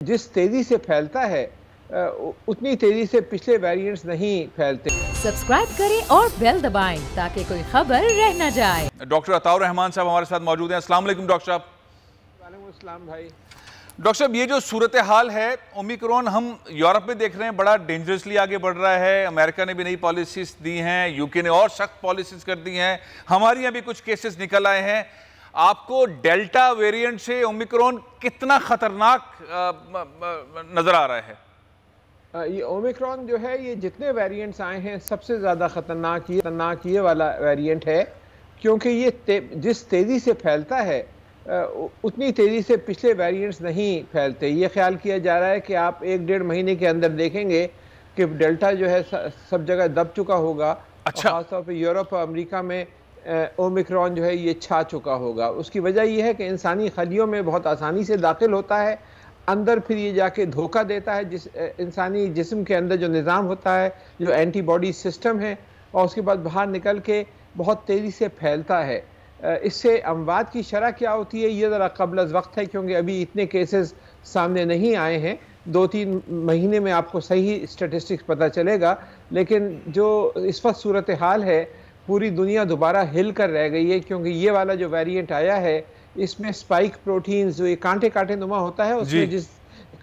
जिस तेजी से फैलता है उतनी तेजी से पिछले वेरिएंट्स नहीं फैलते। सब्सक्राइब करें और बेल दबाएं ताकि कोई खबर रह न जाए। डॉक्टर अताउर रहमान साहब हमारे साथ मौजूद हैं। अस्सलाम वालेकुम डॉक्टर साहब। वालेकुम अस्सलाम भाई। डॉक्टर साहब, ये जो सूरत हाल है ओमिक्रॉन, हम यूरोप में देख रहे हैं बड़ा डेंजरसली आगे बढ़ रहा है। अमेरिका ने भी नई पॉलिसीज दी हैं, यूके ने और सख्त पॉलिसीज कर दी हैं, हमारे यहाँ भी कुछ केसेस निकल आए हैं। आपको डेल्टा वेरिएंट से ओमिक्रॉन कितना खतरनाक नजर आ रहा है? ये ओमिक्रॉन जो है, ये जितने वेरिएंट्स आए हैं सबसे ज़्यादा ख़तरनाक ये वाला वेरिएंट है, क्योंकि ये जिस तेज़ी से फैलता है उतनी तेज़ी से पिछले वेरिएंट्स नहीं फैलते। ये ख्याल किया जा रहा है कि आप 1-1.5 महीने के अंदर देखेंगे कि डेल्टा जो है सब जगह दब चुका होगा। अच्छा। ख़ासतौर पर यूरोप और अमेरिका में ओमिक्रॉन जो है ये छा चुका होगा। उसकी वजह यह है कि इंसानी खलियों में बहुत आसानी से दाखिल होता है, अंदर फिर ये जाके धोखा देता है जिस इंसानी जिस्म के अंदर जो निज़ाम होता है, जो एंटीबॉडी सिस्टम है, और उसके बाद बाहर निकल के बहुत तेज़ी से फैलता है। इससे अमवात की शरह क्या होती है ये ज़रा कबल अज़ वक्त है, क्योंकि अभी इतने केसेस सामने नहीं आए हैं। 2-3 महीने में आपको सही स्टेटिस्टिक्स पता चलेगा। लेकिन जो इस वक्त सूरत हाल है, पूरी दुनिया दोबारा हिल कर रह गई है, क्योंकि ये वाला जो वेरिएंट आया है इसमें स्पाइक प्रोटीन्स, जो ये कांटे नुमा होता है, उसमें जिस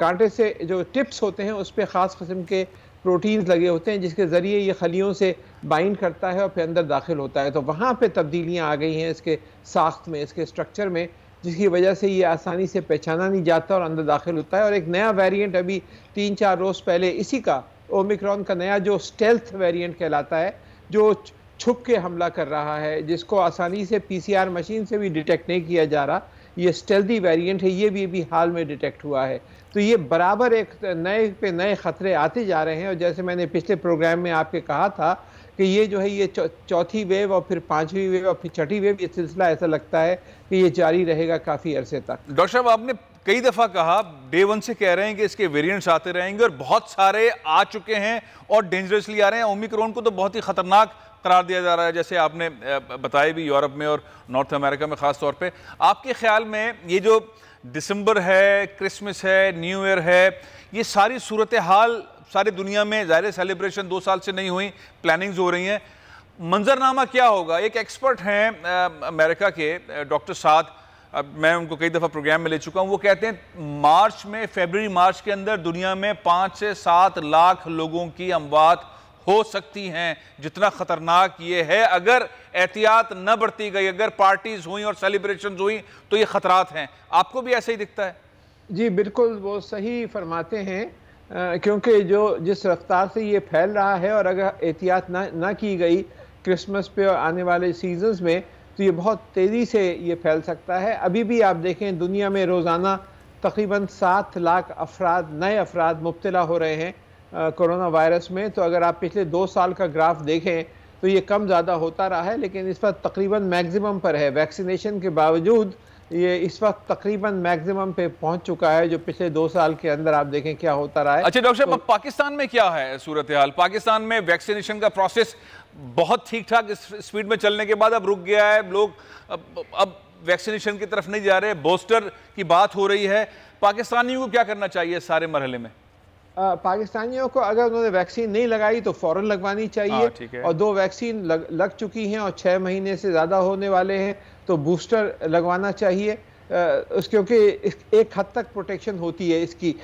कांटे से जो टिप्स होते हैं उस पर ख़ास किस्म के प्रोटीन्स लगे होते हैं, जिसके ज़रिए ये खलियों से बाइंड करता है और फिर अंदर दाखिल होता है। तो वहाँ पे तब्दीलियाँ आ गई हैं इसके साख्त में, इसके स्ट्रक्चर में, जिसकी वजह से ये आसानी से पहचाना नहीं जाता और अंदर दाखिल होता है। और एक नया वेरिएंट अभी 3-4 रोज़ पहले इसी का, ओमिक्रॉन का नया जो स्टेल्थ वेरिएंट कहलाता है, जो छुप के हमला कर रहा है, जिसको आसानी से PCR मशीन से भी डिटेक्ट नहीं किया जा रहा, ये स्टेल्दी वेरिएंट है, ये भी हाल में डिटेक्ट हुआ है। तो ये बराबर एक नए पे नए ख़तरे आते जा रहे हैं। और जैसे मैंने पिछले प्रोग्राम में आपके कहा था कि ये जो है ये चौथी वेव और फिर 5वीं वेव और फिर छठी वेव, ये सिलसिला ऐसा लगता है कि ये जारी रहेगा काफ़ी अरसे तक। डॉक्टर साहब, आपने कई दफ़ा कहा, डे 1 से कह रहे हैं कि इसके वेरिएंट्स आते रहेंगे और बहुत सारे आ चुके हैं और डेंजरसली आ रहे हैं। ओमिक्रॉन को तो बहुत ही ख़तरनाक करार दिया जा रहा है, जैसे आपने बताया भी यूरोप में और नॉर्थ अमेरिका में ख़ास तौर पे। आपके ख्याल में ये जो दिसंबर है, क्रिसमस है, न्यू ईयर है, ये सारी सूरत हाल सारी दुनिया में, ज़ाहिर सेलिब्रेशन 2 साल से नहीं हुई, प्लानिंग्स हो रही हैं, मंजरनामा क्या होगा? एक एक्सपर्ट हैं अमेरिका के डॉक्टर साद, अब मैं उनको कई दफ़ा प्रोग्राम में ले चुका हूँ, वो कहते हैं फरवरी मार्च के अंदर दुनिया में 5 से 7 लाख लोगों की अमवात हो सकती हैं। जितना ख़तरनाक ये है, अगर एहतियात न बरती गई, अगर पार्टीज हुई और सेलिब्रेशंस हुई, तो ये ख़तरात हैं। आपको भी ऐसे ही दिखता है? जी बिल्कुल, वो सही फरमाते हैं, क्योंकि जिस रफ्तार से ये फैल रहा है और अगर एहतियात ना की गई क्रिसमस पे और आने वाले सीजन्स में, तो ये बहुत तेज़ी से ये फैल सकता है। अभी भी आप देखें, दुनिया में रोज़ाना तकरीबन 7 लाख नए अफराद मुब्तला हो रहे हैं कोरोना वायरस में। तो अगर आप पिछले 2 साल का ग्राफ देखें तो ये कम ज़्यादा होता रहा है, लेकिन इस वक्त तकरीबन मैक्सिमम पर है। वैक्सीनेशन के बावजूद ये इस वक्त तकरीबन मैक्सिमम पे पहुंच चुका है, जो पिछले 2 साल के अंदर आप देखें क्या होता रहा है। अच्छा डॉक्टर साहब, पाकिस्तान में क्या है सूरत हाल? पाकिस्तान में वैक्सीनेशन का प्रोसेस बहुत ठीक ठाक स्पीड में चलने के बाद अब रुक गया है, लोग अब वैक्सीनेशन की तरफ नहीं जा रहे, बूस्टर की बात हो रही है। पाकिस्तानियों को क्या करना चाहिए सारे मरहले में? पाकिस्तानियों को अगर उन्होंने वैक्सीन नहीं लगाई तो फ़ौरन लगवानी चाहिए, और 2 वैक्सीन लग चुकी हैं और 6 महीने से ज़्यादा होने वाले हैं तो बूस्टर लगवाना चाहिए, क्योंकि एक हद तक प्रोटेक्शन होती है इसकी।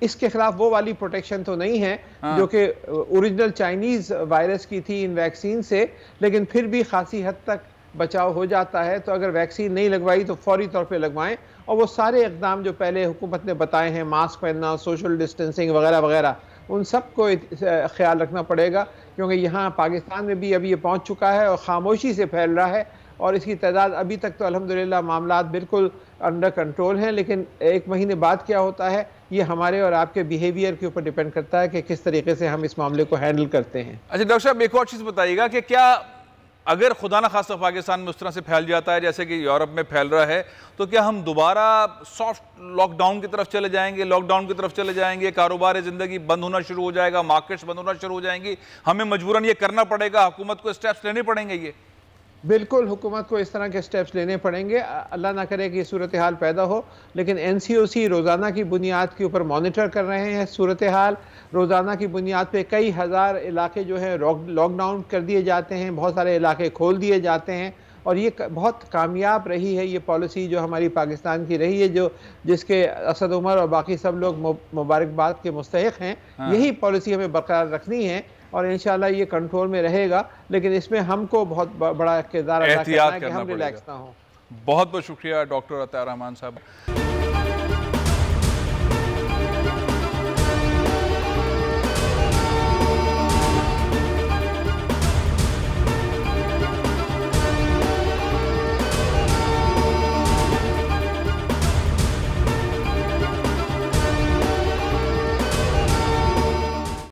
इसके खिलाफ वो वाली प्रोटेक्शन तो नहीं है जो कि ओरिजिनल चाइनीज़ वायरस की थी इन वैक्सीन से, लेकिन फिर भी खासी हद तक बचाव हो जाता है। तो अगर वैक्सीन नहीं लगवाई तो फौरी तौर पे लगवाएं, और वो सारे इक़दाम जो पहले हुकूमत ने बताए हैं, मास्क पहनना, सोशल डिस्टेंसिंग वगैरह वगैरह, उन सब को ख्याल रखना पड़ेगा, क्योंकि यहाँ पाकिस्तान में भी अभी ये पहुँच चुका है और ख़ामोशी से फैल रहा है। और इसकी तादाद अभी तक तो अल्हम्दुलिल्लाह मामलात बिल्कुल अंडर कंट्रोल हैं, लेकिन 1 महीने बाद क्या होता है ये हमारे और आपके बिहेवियर के ऊपर डिपेंड करता है कि किस तरीके से हम इस मामले को हैंडल करते हैं। अच्छा डॉक्टर साहब, एक और चीज़ बताइएगा कि क्या अगर खुदा न खास्ता पाकिस्तान में उस तरह से फैल जाता है जैसे कि यूरोप में फैल रहा है, तो क्या हम दोबारा सॉफ्ट लॉकडाउन की तरफ चले जाएंगे, कारोबार ज़िंदगी बंद होना शुरू हो जाएगा, मार्केट्स बंद होना शुरू हो जाएंगी, हमें मजबूरन ये करना पड़ेगा, हुकूमत को स्टेप्स लेने पड़ेंगे? ये बिल्कुल हुकूमत को इस तरह के स्टेप्स लेने पड़ेंगे। अल्लाह ना करे कि सूरत हाल पैदा हो, लेकिन NCOC रोज़ाना की बुनियाद के ऊपर मॉनिटर कर रहे हैं सूरत हाल। रोज़ाना की बुनियाद पे कई हज़ार इलाके जो है लॉकडाउन कर दिए जाते हैं, बहुत सारे इलाके खोल दिए जाते हैं, और ये बहुत कामयाब रही है ये पॉलिसी जो हमारी पाकिस्तान की रही है, जो जिसके असद उमर और बाकी सब लोग मुबारकबाद के मुस्तहिक हैं। हाँ। यही पॉलिसी हमें बरकरार रखनी है और इंशाल्लाह ये कंट्रोल में रहेगा, लेकिन इसमें हमको बहुत बड़ा किरदार अदा करना है कि हम रिलैक्स ना हो। बहुत बहुत शुक्रिया डॉक्टर अतार रहमान साहब।